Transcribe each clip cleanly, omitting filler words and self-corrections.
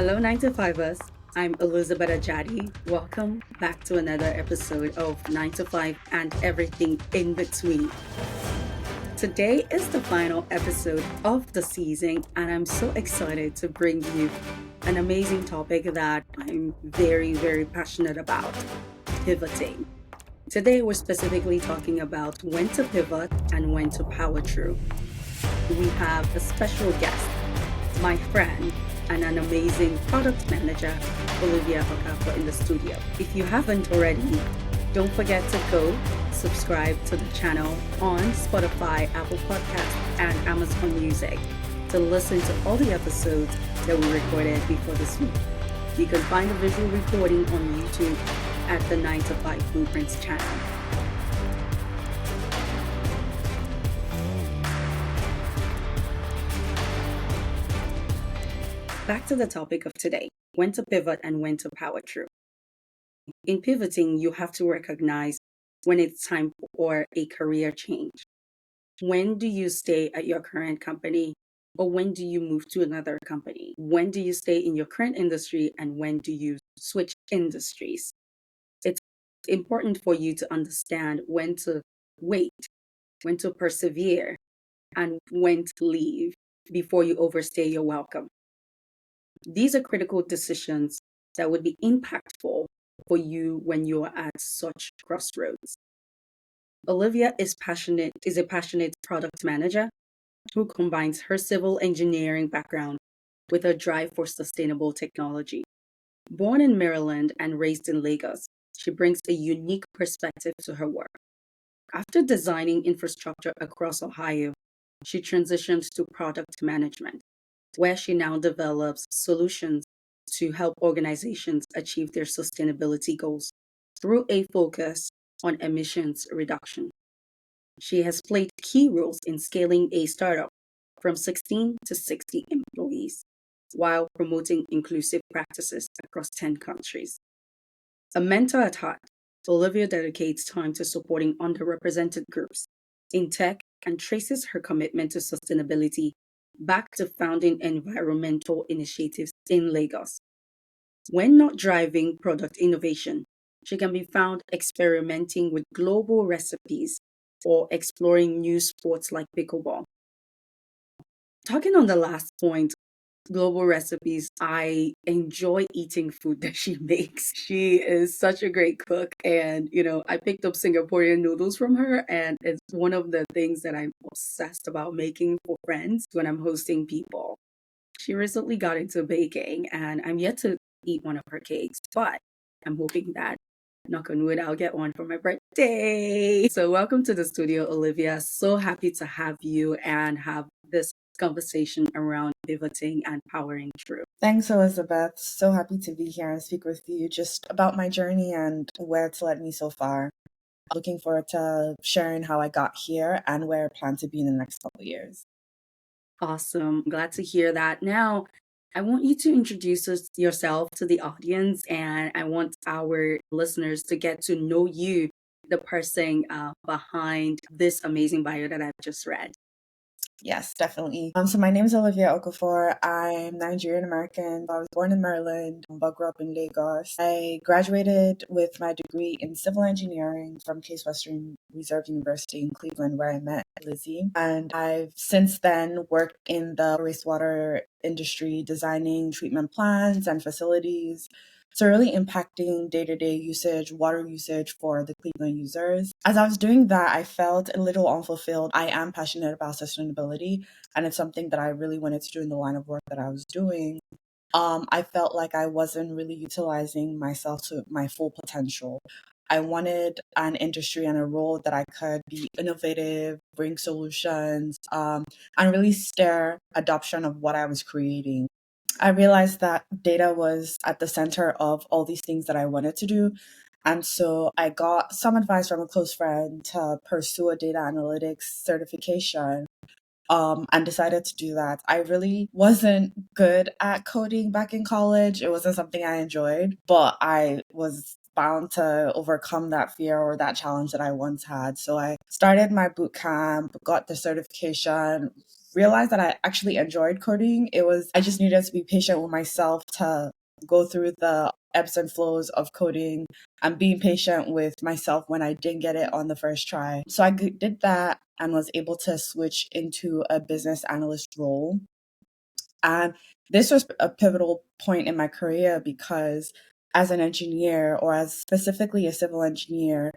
Hello, 9 to 5ers. I'm Elizabeth Ajadi. Welcome back to another episode of 9 to 5 and everything in between. Today is the final episode of the season, and I'm so excited to bring you an amazing topic that I'm very, very passionate about pivoting. Today, we're specifically talking about when to pivot and when to power through. We have a special guest, my friend, and an amazing product manager, Olivia Okafor, in the studio. If you haven't already, don't forget to go subscribe to the channel on Spotify, Apple Podcasts, and Amazon Music to listen to all the episodes that we recorded before this week. You can find a visual recording on YouTube at the 9 to 5 Blueprints channel. Back to the topic of today, when to pivot and when to power through. In pivoting, you have to recognize when it's time for a career change. When do you stay at your current company, or when do you move to another company? When do you stay in your current industry, and when do you switch industries? It's important for you to understand when to wait, when to persevere, and when to leave before you overstay your welcome. These are critical decisions that would be impactful for you when you are at such crossroads. Olivia is a passionate product manager who combines her civil engineering background with her drive for sustainable technology. Born in Maryland and raised in Lagos, she brings a unique perspective to her work. After designing infrastructure across Ohio, she transitioned to product management, where she now develops solutions to help organizations achieve their sustainability goals through a focus on emissions reduction. She has played key roles in scaling a startup from 16 to 60 employees while promoting inclusive practices across 10 countries. A mentor at heart, Olivia dedicates time to supporting underrepresented groups in tech and traces her commitment to sustainability back to founding environmental initiatives in Lagos. When not driving product innovation, she can be found experimenting with global recipes or exploring new sports like pickleball. Talking on the last point, global recipes, I enjoy eating food that she makes. She is such a great cook. And, I picked up Singaporean noodles from her, and it's one of the things that I'm obsessed about making for friends when I'm hosting people. She recently got into baking, and I'm yet to eat one of her cakes, but I'm hoping that, knock on wood, I'll get one for my birthday. So, welcome to the studio, Olivia. So happy to have you and have this conversation around pivoting and powering through. Thanks, Elizabeth. So happy to be here and speak with you just about my journey and where it's led me so far. Looking forward to sharing how I got here and where I plan to be in the next couple of years. Awesome. Glad to hear that. Now, I want you to introduce yourself to the audience, and I want our listeners to get to know you, the person behind this amazing bio that I've just read. Yes, definitely. So my name is Olivia Okafor. I'm Nigerian American. I was born in Maryland, but grew up in Lagos. I graduated with my degree in civil engineering from Case Western Reserve University in Cleveland, where I met Lizzie. And I've since then worked in the wastewater industry, designing treatment plants and facilities. So really impacting day-to-day usage, water usage for the Cleveland users. As I was doing that, I felt a little unfulfilled. I am passionate about sustainability, and it's something that I really wanted to do in the line of work that I was doing. I felt like I wasn't really utilizing myself to my full potential. I wanted an industry and a role that I could be innovative, bring solutions, and really stir adoption of what I was creating. I realized that data was at the center of all these things that I wanted to do. And so I got some advice from a close friend to pursue a data analytics certification, and decided to do that. I really wasn't good at coding back in college. It wasn't something I enjoyed, but I was bound to overcome that fear or that challenge that I once had. So I started my boot camp, got the certification, realized that I actually enjoyed coding. I just needed to be patient with myself to go through the ebbs and flows of coding and being patient with myself when I didn't get it on the first try. So I did that and was able to switch into a business analyst role. And this was a pivotal point in my career because as an engineer, or as specifically a civil engineer,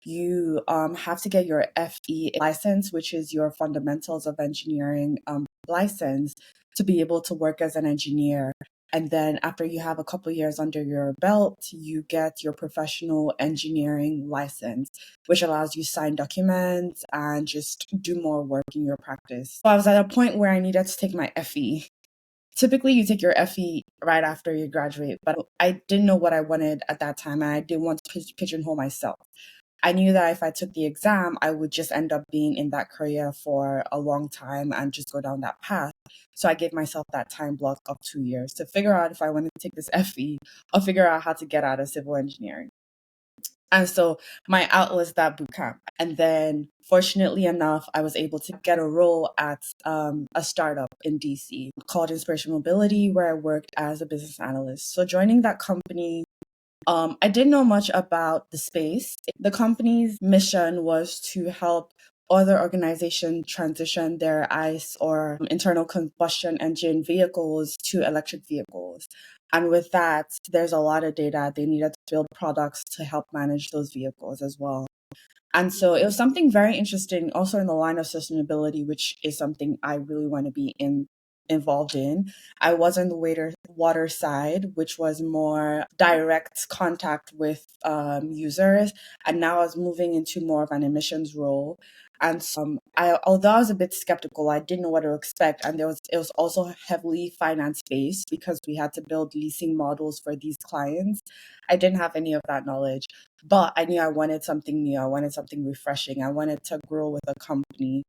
you have to get your FE license, which is your fundamentals of engineering license, to be able to work as an engineer. And then after you have a couple years under your belt, you get your professional engineering license, which allows you to sign documents and just do more work in your practice. So I was at a point where I needed to take my FE. Typically, you take your FE right after you graduate, but I didn't know what I wanted at that time, and I didn't want to pigeonhole myself. I knew that if I took the exam, I would just end up being in that career for a long time and just go down that path. So I gave myself that time block of 2 years to figure out if I wanted to take this FE or figure out how to get out of civil engineering. And so my out was that boot camp. And then fortunately enough, I was able to get a role at a startup in DC called Inspiration Mobility, where I worked as a business analyst. So joining that company, I didn't know much about the space. The company's mission was to help other organizations transition their ICE or internal combustion engine vehicles to electric vehicles. And with that, there's a lot of data. They needed to build products to help manage those vehicles as well. And so it was something very interesting also in the line of sustainability, which is something I really want to be involved in. I was on the water side, which was more direct contact with users. And now I was moving into more of an emissions role. And so although I was a bit skeptical, I didn't know what to expect. And it was also heavily finance based because we had to build leasing models for these clients. I didn't have any of that knowledge, but I knew I wanted something new. I wanted something refreshing. I wanted to grow with a company.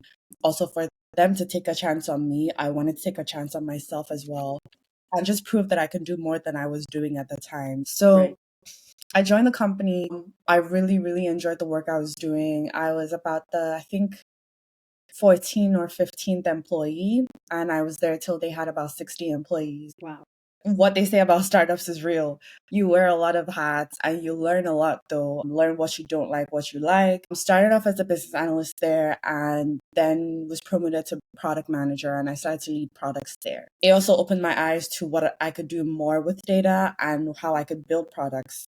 Also, for them to take a chance on me, I wanted to take a chance on myself as well and just prove that I could do more than I was doing at the time. So Right. I joined the company. I really, really enjoyed the work I was doing. I was about I think, 14th or 15th employee, and I was there till they had about 60 employees. Wow. What they say about startups is real. You wear a lot of hats and you learn a lot though. Learn what you don't like, what you like. Started off as a business analyst there and then was promoted to product manager, and I started to lead products there. It also opened my eyes to what I could do more with data and how I could build products.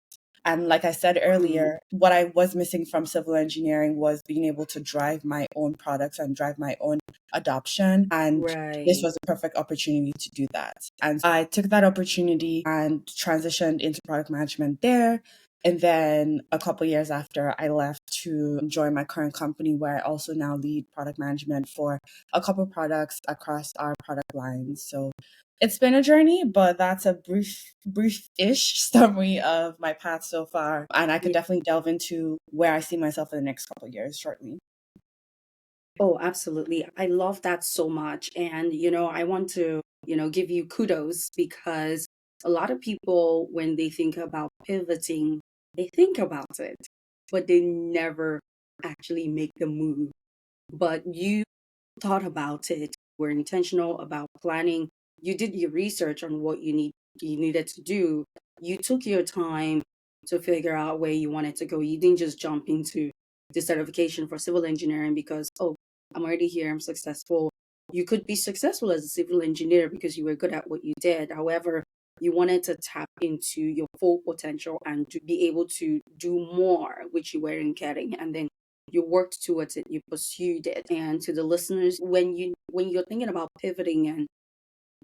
And like I said earlier, what I was missing from civil engineering was being able to drive my own products and drive my own adoption. And this Right. was a perfect opportunity to do that. And I took that opportunity and transitioned into product management there. And then a couple years after, I left to join my current company, where I also now lead product management for a couple products across our product lines. So it's been a journey, but that's a brief-ish summary of my path so far. And I could Yeah. definitely delve into where I see myself in the next couple of years shortly. Oh, absolutely. I love that so much. And, I want to, give you kudos because a lot of people, when they think about pivoting, they think about it, but they never actually make the move. But you thought about it, were intentional about planning. You did your research on what you needed to do. You took your time to figure out where you wanted to go. You didn't just jump into the certification for civil engineering because, oh, I'm already here, I'm successful. You could be successful as a civil engineer because you were good at what you did. However, you wanted to tap into your full potential and to be able to do more, which you weren't getting. And then you worked towards it, you pursued it. And to the listeners, when you're thinking about pivoting and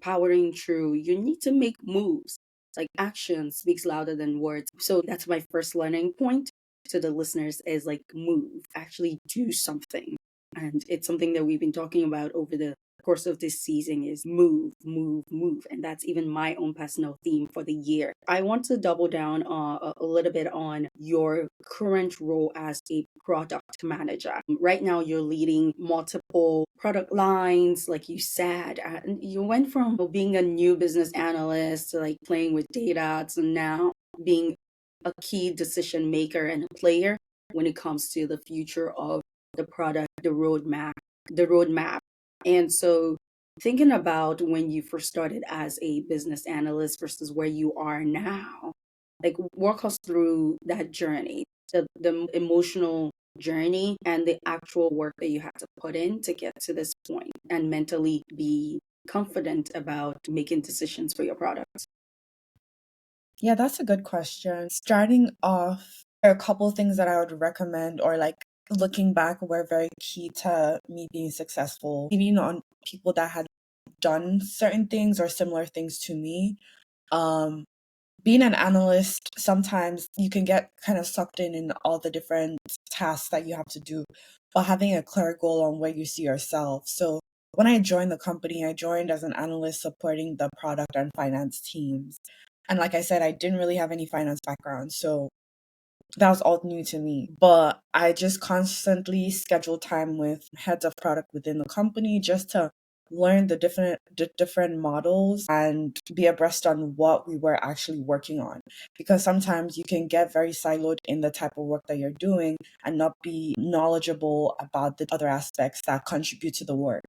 powering through, you need to make moves. Like action speaks louder than words. So that's my first learning point to the listeners is like move, actually do something. And it's something that we've been talking about over the course of this season is move, move, move. And that's even my own personal theme for the year. I want to double down a little bit on your current role as a product manager. Right now, you're leading multiple product lines, like you said. And you went from being a new business analyst to like playing with data to now being a key decision maker and a player when it comes to the future of the product, the roadmap. And so, thinking about when you first started as a business analyst versus where you are now, like walk us through that journey, the emotional journey and the actual work that you had to put in to get to this point and mentally be confident about making decisions for your products. Yeah, that's a good question. Starting off, there are a couple things that I would recommend, or like looking back, were very key to me being successful, even on people that had done certain things or similar things to me. Um, Being an analyst, sometimes you can get kind of sucked in all the different tasks that you have to do, but having a clear goal on where you see yourself. So when I joined the company, I joined as an analyst supporting the product and finance teams. And like I said, I didn't really have any finance background. So that was all new to me. But I just constantly scheduled time with heads of product within the company just to learn the different models and be abreast on what we were actually working on. Because sometimes you can get very siloed in the type of work that you're doing and not be knowledgeable about the other aspects that contribute to the work.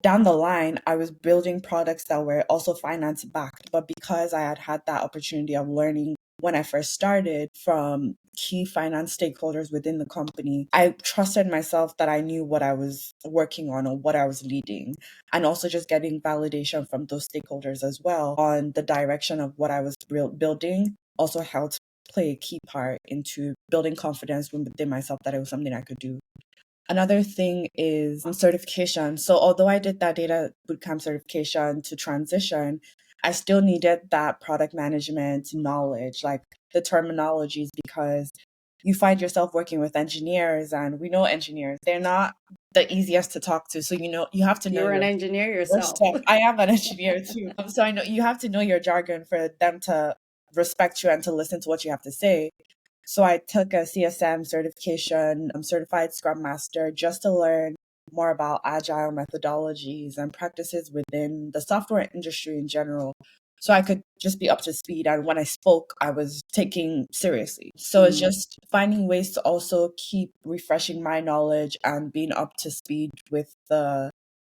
Down the line, I was building products that were also finance backed. But because I had had that opportunity of learning when I first started from key finance stakeholders within the company, I trusted myself that I knew what I was working on or what I was leading. And also just getting validation from those stakeholders as well on the direction of what I was building also helped play a key part into building confidence within myself that it was something I could do. Another thing is certification. So although I did that data bootcamp certification to transition, I still needed that product management knowledge, like the terminologies, because you find yourself working with engineers, and we know engineers, they're not the easiest to talk to. So you have to know You're an engineer your yourself. stuff. I am an engineer too. So I know you have to know your jargon for them to respect you and to listen to what you have to say. So I took a CSM certification, I'm certified Scrum Master, just to learn more about agile methodologies and practices within the software industry in general. So I could just be up to speed. And when I spoke, I was taking seriously. So it's Mm, just finding ways to also keep refreshing my knowledge and being up to speed with the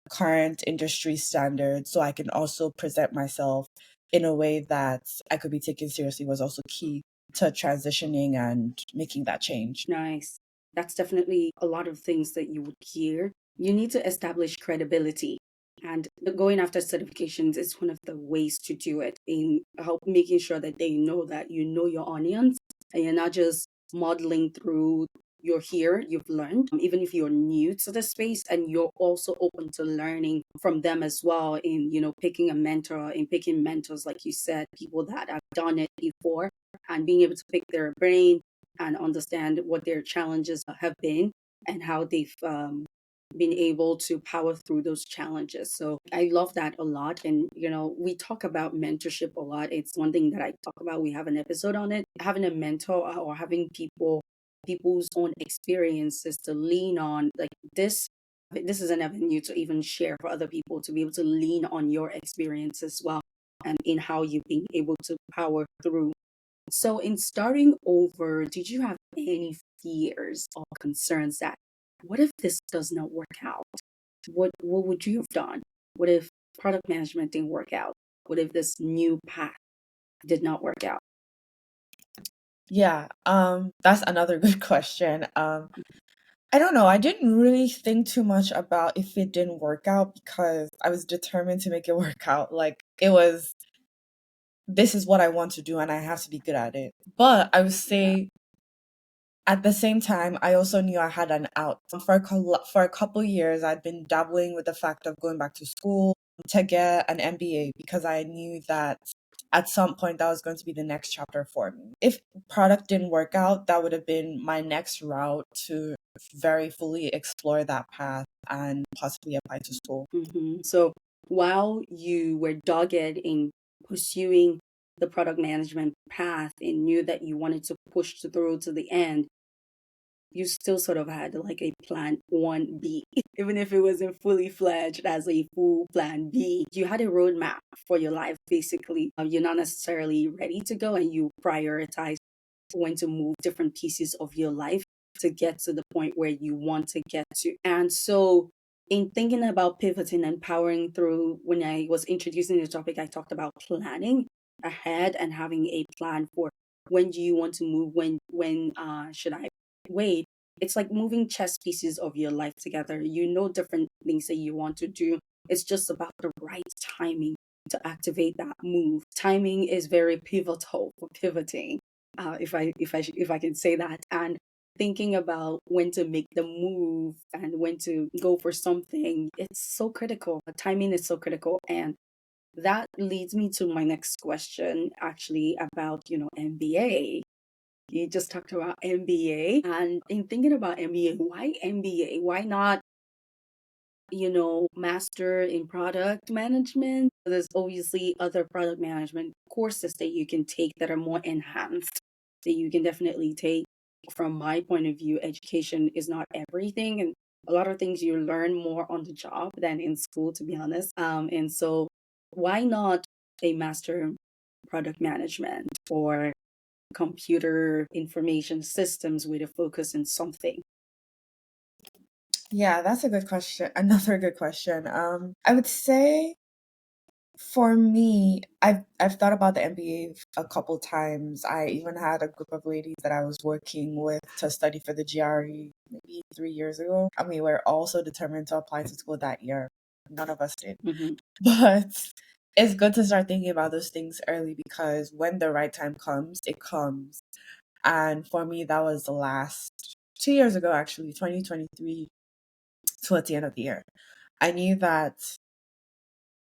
current industry standards so I can also present myself in a way that I could be taken seriously was also key to transitioning and making that change. nice. That's definitely a lot of things that you would hear. You need to establish credibility. And going after certifications is one of the ways to do it in help making sure that they know that you know your audience and you're not just modeling through you're here, you've learned, even if you're new to the space and you're also open to learning from them as well in, picking a mentor and picking mentors, like you said, people that have done it before and being able to pick their brain and understand what their challenges have been and how they've been able to power through those challenges. So I love that a lot. And, we talk about mentorship a lot. It's one thing that I talk about. We have an episode on it. Having a mentor or having people's own experiences to lean on, like this is an avenue to even share for other people to be able to lean on your experience as well and in how you've been able to power through. So, in starting over, did you have any fears or concerns that what if this does not work out? What would you have done? What if product management didn't work out? What if this new path did not work out? Yeah, that's another good question. I don't know. I didn't really think too much about if it didn't work out because I was determined to make it work out. Like it was, this is what I want to do and I have to be good at it. But I would Yeah. say at the same time, I also knew I had an out. For a couple years, I'd been dabbling with the fact of going back to school to get an MBA because I knew that at some point that was going to be the next chapter for me. If product didn't work out, that would have been my next route to very fully explore that path and possibly apply to school. So, while you were dogged in pursuing the product management path and knew that you wanted to push through to the end, you still sort of had like a plan 1B, even if it wasn't fully fledged as a full plan B. You had a roadmap for your life, basically. You're not necessarily ready to go and you prioritize when to move different pieces of your life to get to the point where you want to get to. And so, In thinking about pivoting and powering through, when I was introducing the topic, I talked about planning ahead and having a plan for when do you want to move, when should I wait. It's like moving chess pieces of your life together. You know different things that you want to do. It's just about the right timing to activate that move. Timing is very pivotal for pivoting. If I can say that. And thinking about when to make the move and when to go for something, it's so critical. The timing is so critical. And that leads me to my next question, actually, about, MBA. You just talked about MBA. And in thinking about MBA, why MBA? Why not, master in product management? There's obviously other product management courses that you can take that are more enhanced, that you can definitely take. From my point of view, education is not everything, and a lot of things you learn more on the job than in school, to be honest. And so, why not a master in product management or computer information systems with a focus in something? Yeah, that's a good question. Another good question. I would say for me, I've thought about the MBA a couple times. I even had a group of ladies that I was working with to study for the GRE maybe 3 years ago, and we were also determined to apply to school that year. None of us did, Hmm. but it's good to start thinking about those things early because when the right time comes, it comes. And for me, that was the last 2 years ago, actually, 2023, towards the end of the year. I knew that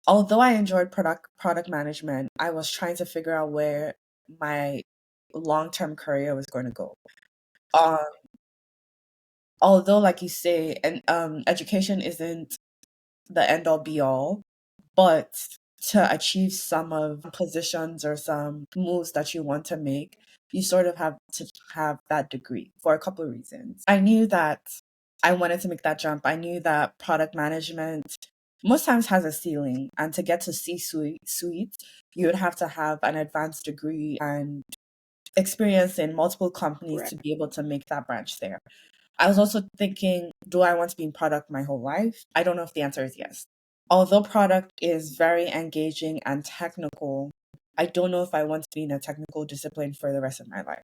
although I enjoyed product management, I was trying to figure out where my long term career was going to go. Um, Although, like you say, and education isn't the end all be all, but to achieve some of positions or some moves that you want to make, you sort of have to have that degree for a couple of reasons. I knew that I wanted to make that jump. I knew that product management most times has a ceiling, and to get to C suite, you would have to have an advanced degree and experience in multiple companies to Correct. be able to make that branch there. I was also thinking, do I want to be in product my whole life? I don't know if the answer is yes. Although product is very engaging and technical, I don't know if I want to be in a technical discipline for the rest of my life.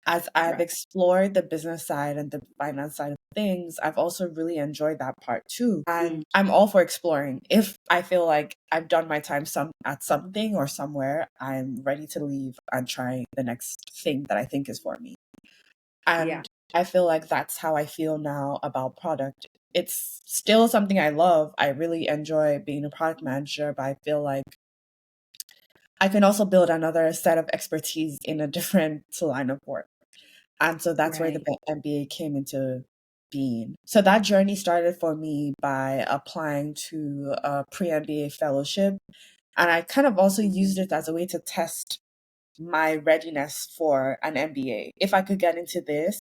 As I've Right. explored the business side and the finance side of things, I've also really enjoyed that part too. And Mm, I'm all for exploring. If I feel like I've done my time at something or somewhere, I'm ready to leave and try the next thing that I think is for me. yeah. And I feel like that's how I feel now about product. It's still something I love. I really enjoy being a product manager, but I feel like I can also build another set of expertise in a different line of work. And so that's where the Right. MBA came into being. So that journey started for me by applying to a pre MBA fellowship. And I kind of also Hmm. used it as a way to test my readiness for an MBA. If I could get into this,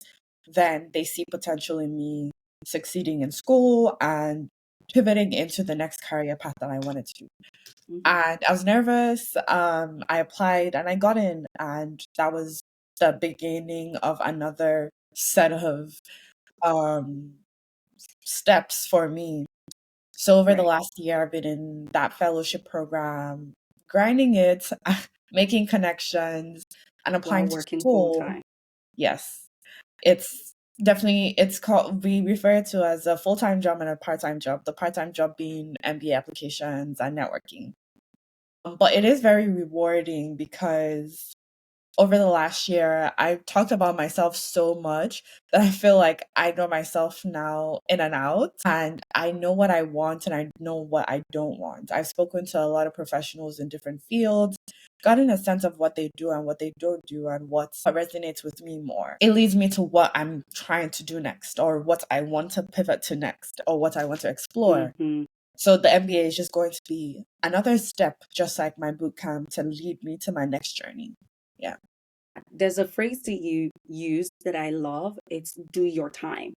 then they see potential in me succeeding in school and pivoting into the next career path that I wanted to. Hmm. And I was nervous. I applied and I got in, and that was the beginning of another set of um, steps for me. So over the Right. last year, I've been in that fellowship program, grinding it, making connections, and While applying to working full school. time. Yes, it's definitely it's called we refer it to as a full-time job and a part-time job. The part-time job being MBA applications and networking. But it Okay. is very rewarding because over the last year, I've talked about myself so much that I feel like I know myself now in and out, and I know what I want and I know what I don't want. I've spoken to a lot of professionals in different fields, gotten a sense of what they do and what they don't do and what resonates with me more. It leads me to what I'm trying to do next, or what I want to pivot to next, or what I want to explore. Hmm. So the MBA is just going to be another step, just like my boot camp, to lead me to my next journey. Yeah. There's a phrase that you use that I love. It's do your time.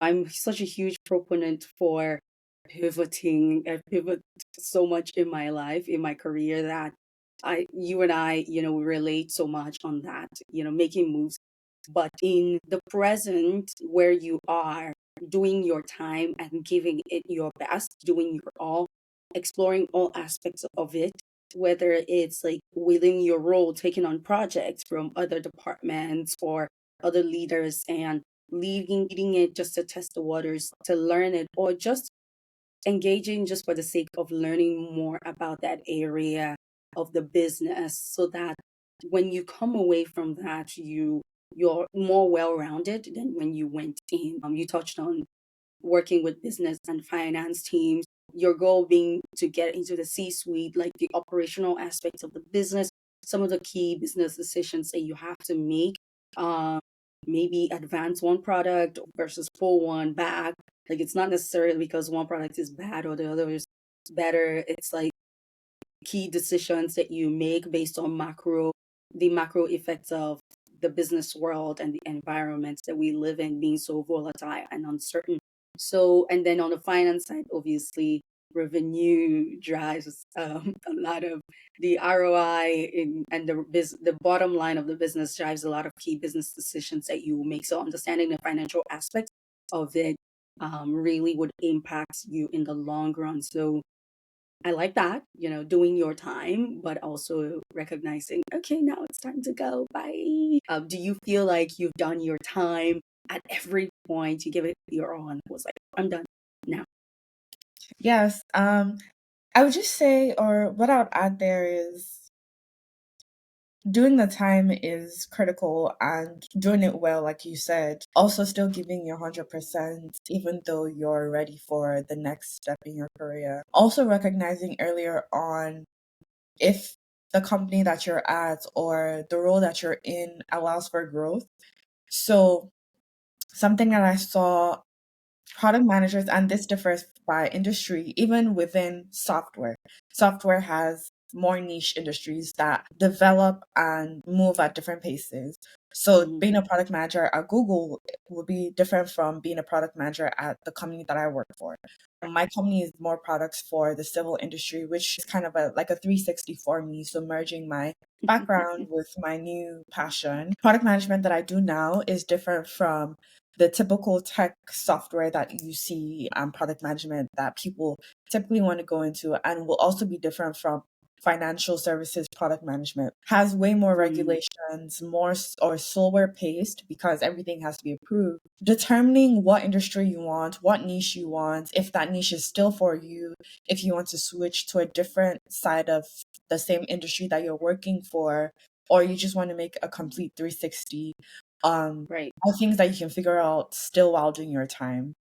I'm such a huge proponent for pivoting. I pivot so much in my life, in my career, that you and I, we relate so much on that, making moves. but in the present where you are doing your time and giving it your best, doing your all, exploring all aspects of it, whether it's like within your role, taking on projects from other departments or other leaders and leading it just to test the waters, to learn it, or just engaging just for the sake of learning more about that area of the business, so that when you come away from that, you're more well-rounded than when you went in. You touched on working with business and finance teams, your goal being to get into the C-suite, like the operational aspects of the business, some of the key business decisions that you have to make. Um, Maybe advance one product versus pull one back. Like, it's not necessarily because one product is bad or the other is better. It's like key decisions that you make based on the macro effects of the business world and the environments that we live in being so volatile and uncertain. So, and then on the finance side, obviously, revenue drives a lot of the ROI and the bottom line of the business drives a lot of key business decisions that you make. So, understanding the financial aspects of it really would impact you in the long run. So, I like that, doing your time, but also recognizing, okay, now it's time to go. Bye. Do you feel like you've done your time at every point? You give it your all and was like, I'm done now. Yes. I would just say, or what I would add there is doing the time is critical and doing it well, like you said. Also, still giving your 100%, even though you're ready for the next step in your career. Also, recognizing earlier on if the company that you're at or the role that you're in allows for growth. So, something that I saw product managers, and this differs by industry, even within software. Software has more niche industries that develop and move at different paces. So Mhm. being a product manager at Google will be different from being a product manager at the company that I work for. My company is more products for the civil industry, which is kind of like a 360 for me. So merging my background with my new passion. Product management that I do now is different from the typical tech software that you see product management that people typically want to go into, and will also be different from financial services product management. Has way more Mm, regulations, more or slower paced because everything has to be approved. Determining what industry you want, what niche you want, if that niche is still for you, if you want to switch to a different side of the same industry that you're working for, or you just want to make a complete 360, right. are things that you can figure out still while doing your time.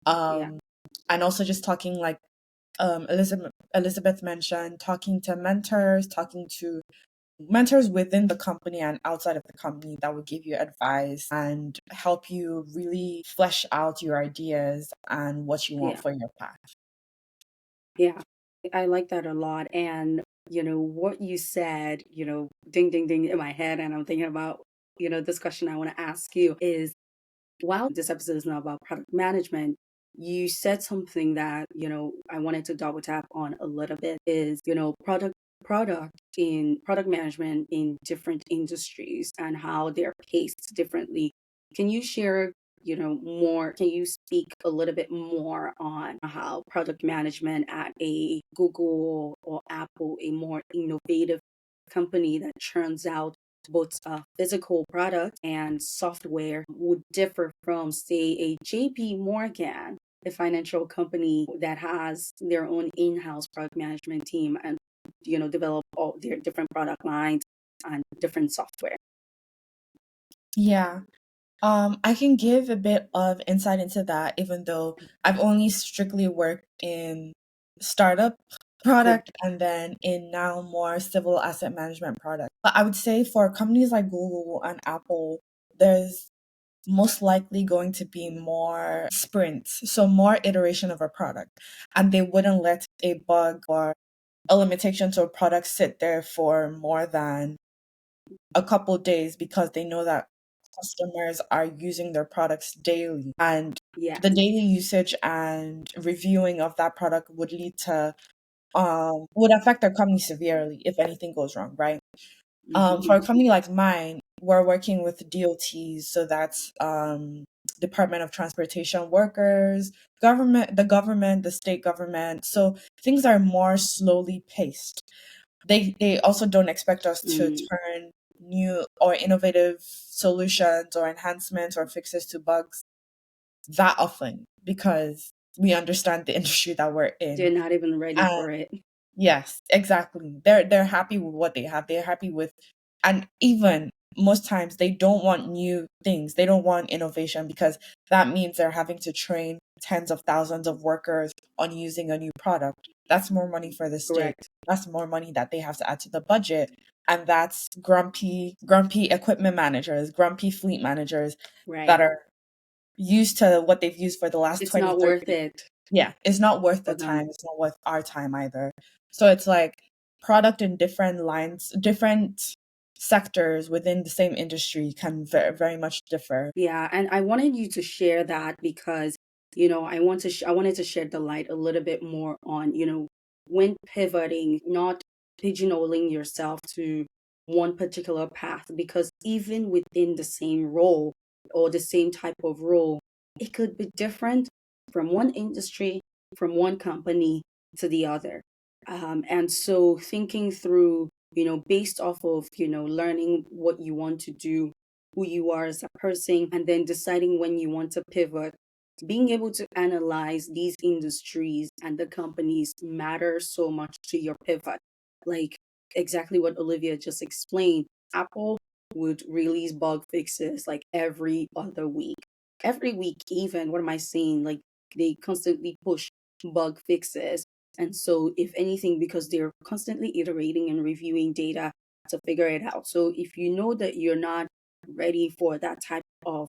Yeah. Um, and also just talking like Elizabeth mentioned, talking to mentors within the company and outside of the company that will give you advice and help you really flesh out your ideas and what you want Yeah. for your path. Yeah. I like that a lot. And, what you said, ding, ding, ding in my head. And I'm thinking about, this question I want to ask you is, while this episode is not about product management, you said something that, I wanted to double tap on a little bit is, product management in different industries and how they're paced differently. Can you share, more? Can you speak a little bit more on how product management at a Google or Apple, a more innovative company that churns out both physical product and software, would differ from, say, a JP Morgan, a financial company that has their own in-house product management team and develop all their different product lines and different software? Yeah. I can give a bit of insight into that, even though I've only strictly worked in startup Yeah. product and then in now more civil asset management product. But I would say for companies like Google and Apple, there's most likely going to be more sprints, so more iteration of a product. And they wouldn't let a bug or a limitation to a product sit there for more than a couple days because they know that customers are using their products daily, and Yeah. the daily usage and reviewing of that product would lead to would affect their company severely if anything goes wrong, right? For a Hmm. company like mine, we're working with DOTs, so that's Department of Transportation workers, government, the state government. So things are more slowly paced. They also don't expect us to Mm, turn new or innovative solutions or enhancements or fixes to bugs that often because we understand the industry that we're they're in. not even ready And for it. yes, exactly. They're happy with what they have. They're happy with, and even most times they don't want new things. They don't want innovation because that means they're having to train tens of thousands of workers on using a new product. That's more money for the state. Correct. That's more money that they have to add to the budget. And that's grumpy equipment managers, grumpy fleet managers that Right. are used to what they've used for the last It's 20, not 30 worth years. it Yeah, it's not worth the for time. them. It's not worth our time either. So it's like product in different lines, different sectors within the same industry can very, very much differ. Yeah, and I wanted you to share that because, I wanted to shed the light a little bit more on, when pivoting, not pigeonholing yourself to one particular path, because even within the same role or the same type of role, it could be different from one industry, from one company to the other. And so thinking through, based off of, learning what you want to do, who you are as a person, and then deciding when you want to pivot. Being able to analyze these industries and the companies matters so much to your pivot. Like exactly what Olivia just explained. Apple would release bug fixes like every other week. Every week, even, what am I saying? Like they constantly push bug fixes. And so, if anything, because they're constantly iterating and reviewing data to figure it out. So, if you know that you're not ready for that type of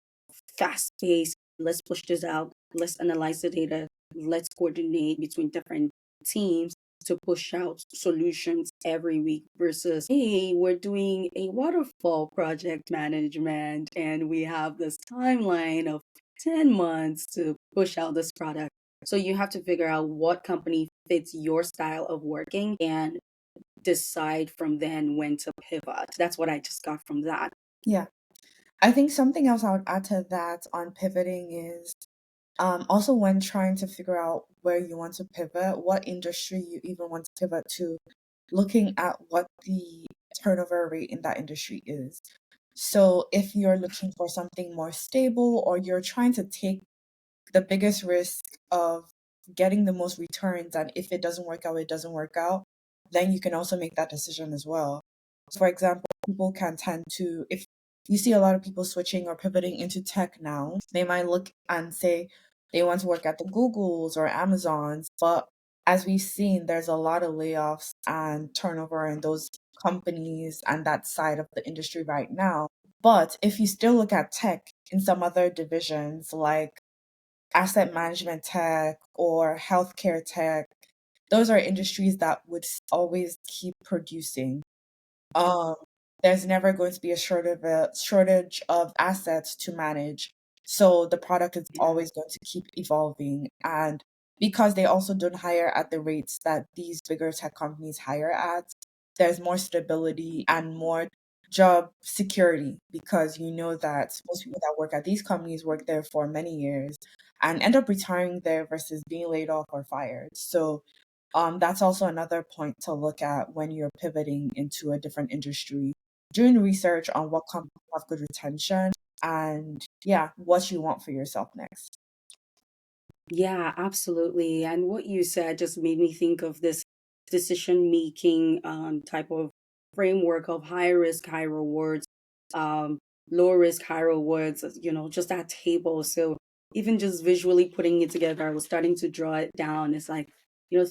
fast pace. Let's push this out. Let's analyze the data. Let's coordinate between different teams to push out solutions every week versus, hey, we're doing a waterfall project management and we have this timeline of 10 months to push out this product. So you have to figure out what company fits your style of working and decide from then when to pivot. That's what I just got from that. Yeah. I think something else I would add to that on pivoting is also when trying to figure out where you want to pivot, what industry you even want to pivot to, looking at what the turnover rate in that industry is. So if you're looking for something more stable or you're trying to take the biggest risk of getting the most returns, and if it doesn't work out, it doesn't work out, then you can also make that decision as well. So for example, people can tend to, if you see a lot of people switching or pivoting into tech now, they might look and say they want to work at the Googles or Amazons, but as we've seen, there's a lot of layoffs and turnover in those companies and that side of the industry right now. But if you still look at tech in some other divisions like asset management tech or healthcare tech, those are industries that would always keep producing. Um, there's never going to be a shortage of assets to manage. So the product is Yeah. always going to keep evolving. And because they also don't hire at the rates that these bigger tech companies hire at, there's more stability and more job security because you know that most people that work at these companies work there for many years and end up retiring there versus being laid off or fired. So that's also another point to look at when you're pivoting into a different industry. Doing research on what companies have good retention and yeah, what you want for yourself next. Yeah, absolutely. And what you said just made me think of this decision making type of framework of high risk, high rewards, um, low risk, high rewards, just that table. So even just visually putting it together, I was starting to draw it down. It's like,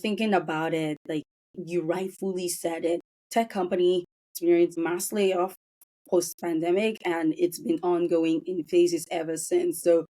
thinking about it, like you rightfully said it, tech company experienced mass layoff post pandemic, and it's been ongoing in phases ever since. So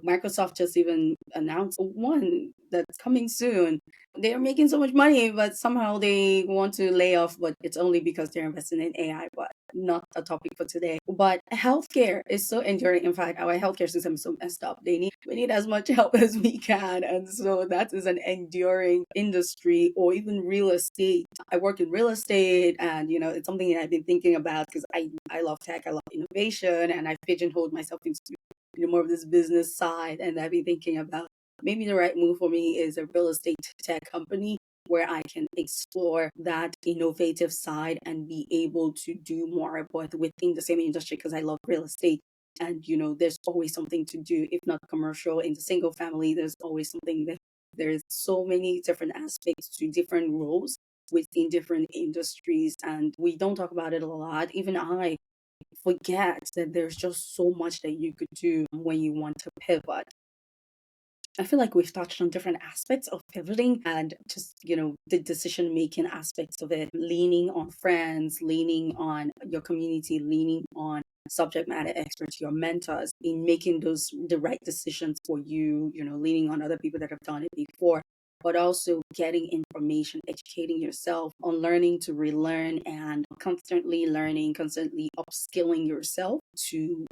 Microsoft just even announced one that's coming soon. They're making so much money, but somehow they want to lay off, but it's only because they're investing in AI, but not a topic for today. But healthcare is so enduring. In fact, our healthcare system is so messed up. We need as much help as we can. And so that is an enduring industry, or even real estate. I work in real estate, and it's something that I've been thinking about because I love tech, I love innovation, and I've pigeonholed myself into more of this business side. And I've been thinking about maybe the right move for me is a real estate tech company where I can explore that innovative side and be able to do more, but within the same industry, because I love real estate. And there's always something to do, if not commercial. In the single family, there's always something that there's so many different aspects to different roles within different industries, and we don't talk about it a lot. Even I forget that there's just so much that you could do when you want to pivot. I feel like we've touched on different aspects of pivoting, and just, the decision making aspects of it, leaning on friends, leaning on your community, leaning on subject matter experts, your mentors, in making the right decisions for you, leaning on other people that have done it before, but also getting information, educating yourself on learning to relearn, and constantly learning, constantly upskilling yourself to,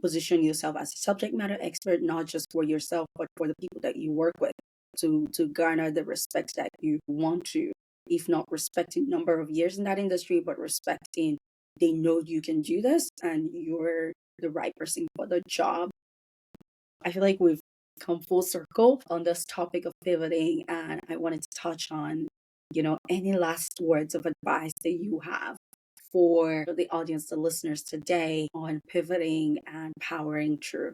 position yourself as a subject matter expert, not just for yourself, but for the people that you work with, to garner the respect that you want to, if not respecting number of years in that industry, but respecting they know you can do this and you're the right person for the job. I feel like we've come full circle on this topic of pivoting, and I wanted to touch on, any last words of advice that you have for the audience, the listeners today, on pivoting and powering through.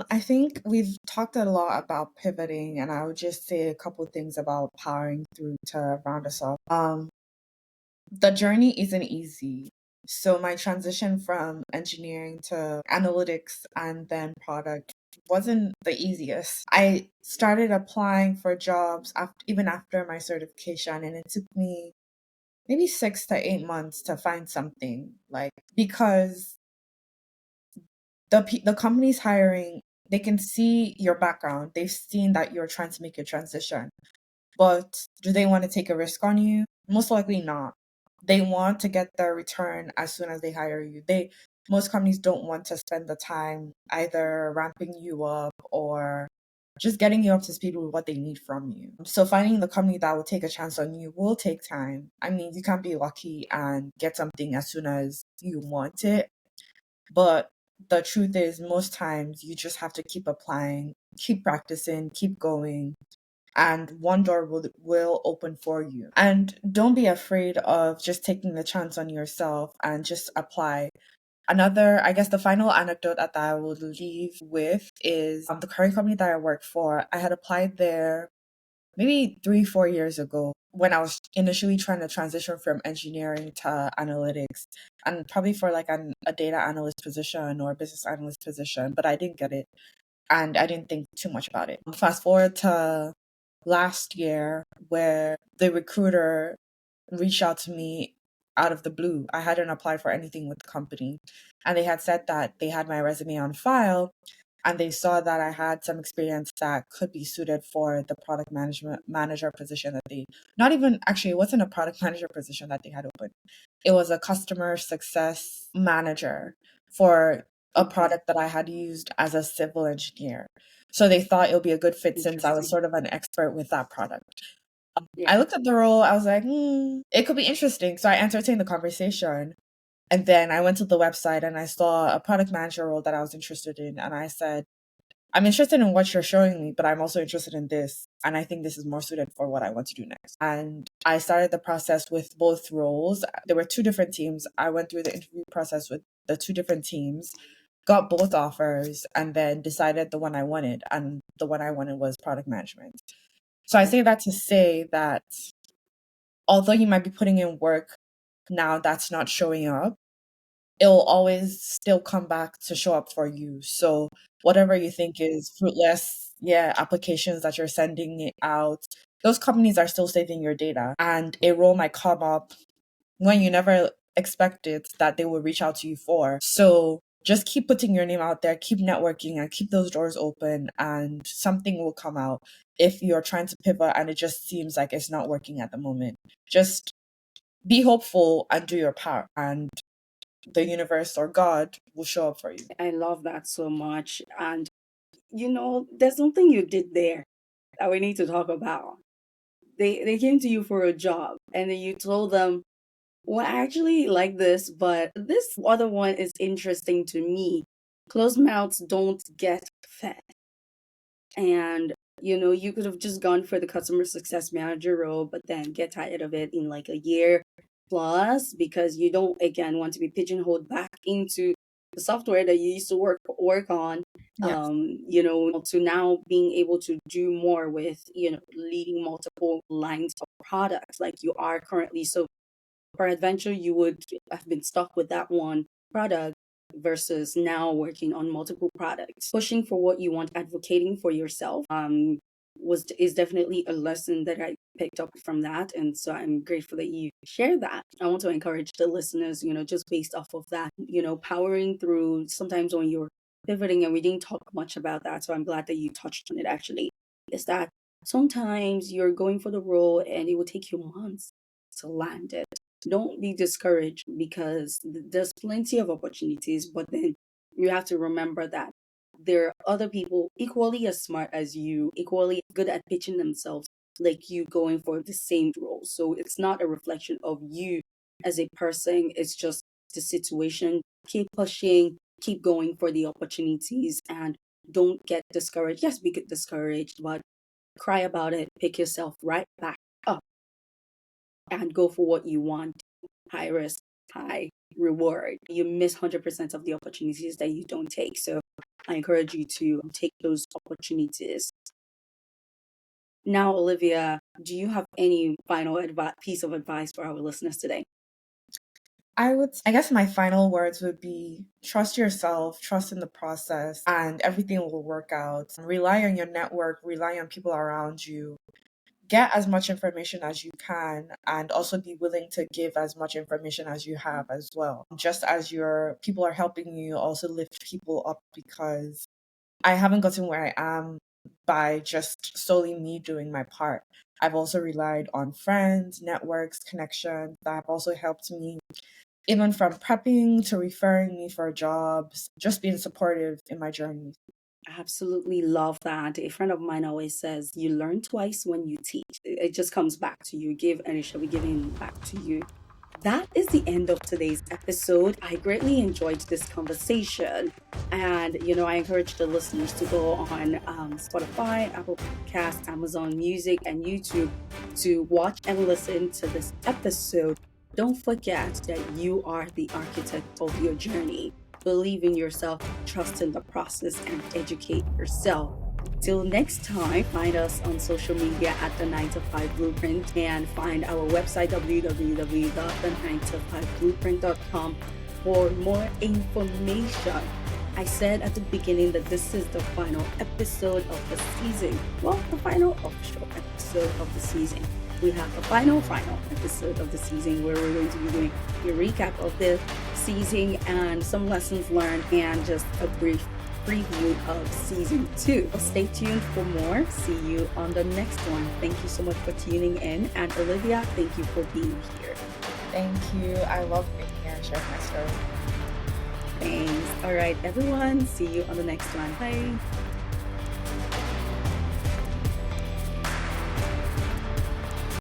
I think we've talked a lot about pivoting, and I would just say a couple things about powering through to round us off. The journey isn't easy. So my transition from engineering to analytics and then product wasn't the easiest. I started applying for jobs even after my certification, and it took me maybe 6 to 8 months to find something, like, because the company's hiring, they can see your background, they've seen that you're trying to make a transition, but do they want to take a risk on you? Most likely not. They want to get their return as soon as they hire you. Most companies don't want to spend the time either ramping you up or just getting you up to speed with what they need from you. So finding the company that will take a chance on you will take time. I mean, you can't be lucky and get something as soon as you want it. But the truth is, most times you just have to keep applying, keep practicing, keep going, and one door will open for you. And don't be afraid of just taking the chance on yourself and just apply. Another, I guess, the final anecdote that I will leave with is the current company that I work for. I had applied there maybe 3, 4 years ago when I was initially trying to transition from engineering to analytics, and probably for like a data analyst position or a business analyst position, but I didn't get it and I didn't think too much about it. Fast forward to last year, where the recruiter reached out to me out of the blue. I hadn't applied for anything with the company, and they had said that they had my resume on file and they saw that I had some experience that could be suited for the product management manager position that they not even actually, it wasn't a product manager position that they had open. It was a customer success manager for a Okay. product that I had used as a civil engineer. So they thought it would be a good fit since I was Interesting. sort of an expert with that product. Yeah. I looked at the role, I was like, it could be interesting. So I entertained the conversation. And then I went to the website and I saw a product manager role that I was interested in. And I said, I'm interested in what you're showing me, but I'm also interested in this. And I think this is more suited for what I want to do next. And I started the process with both roles. There were 2 different teams. I went through the interview process with the 2 different teams, got both offers, and then decided the one I wanted. And the one I wanted was product management. So I say that to say that although you might be putting in work now that's not showing up, it'll always still come back to show up for you. So whatever you think is fruitless, applications that you're sending it out, those companies are still saving your data. And a role might come up when you never expect it that they will reach out to you for. So just keep putting your name out there, keep networking, and keep those doors open, and something will come out. If you're trying to pivot and it just seems like it's not working at the moment, just be hopeful and do your part, and the universe or God will show up for you. I love that so much. And, there's something you did there that we need to talk about. They came to you for a job and then you told them, well, I actually like this, but this other one is interesting to me. Closed mouths don't get fed. And, you could have just gone for the customer success manager role, but then get tired of it in like a year plus because you don't, again, want to be pigeonholed back into the software that you used to work on, Yes. to now being able to do more with, leading multiple lines of products like you are currently. So peradventure you would have been stuck with that one product versus now working on multiple products. Pushing for what you want, advocating for yourself, is definitely a lesson that I picked up from that. And so I'm grateful that you share that. I want to encourage the listeners, just based off of that, powering through sometimes when you're pivoting, and we didn't talk much about that. So I'm glad that you touched on it actually, is that sometimes you're going for the role and it will take you months to land it. Don't be discouraged because there's plenty of opportunities, but then you have to remember that there are other people equally as smart as you, equally good at pitching themselves like you, going for the same role. So it's not a reflection of you as a person, it's just the situation. Keep pushing, keep going for the opportunities, and don't get discouraged. Yes, we get discouraged, but cry about it, pick yourself right back up and go for what you want. High risk, high reward. You miss 100% of the opportunities that you don't take. So I encourage you to take those opportunities. Now, Olivia, do you have any final piece of advice for our listeners today? I guess my final words would be trust yourself, trust in the process, and everything will work out. Rely on your network, rely on people around you. Get as much information as you can, and also be willing to give as much information as you have as well. Just as your people are helping you, also lift people up, because I haven't gotten where I am by just solely me doing my part. I've also relied on friends, networks, connections that have also helped me, even from prepping to referring me for jobs, just being supportive in my journey. Absolutely love that. A friend of mine always says, you learn twice when you teach. It just comes back to you. Give and it shall be given back to you. That is the end of today's episode. I greatly enjoyed this conversation. And, I encourage the listeners to go on Spotify, Apple Podcasts, Amazon Music, and YouTube to watch and listen to this episode. Don't forget that you are the architect of your journey. Believe in yourself, trust in the process, and educate yourself. Till next time, find us on social media at The 9 to 5 Blueprint, and find our website www.the9to5blueprint.com for more information. I said at the beginning that this is the final episode of the season. Well, the final official episode of the season. We have the final episode of the season where we're going to be doing a recap of the season and some lessons learned and just a brief preview of season 2. Stay tuned for more. See you on the next one. Thank you so much for tuning in. And Olivia, thank you for being here. Thank you. I love being here and sharing my story. Thanks. All right, everyone. See you on the next one. Bye.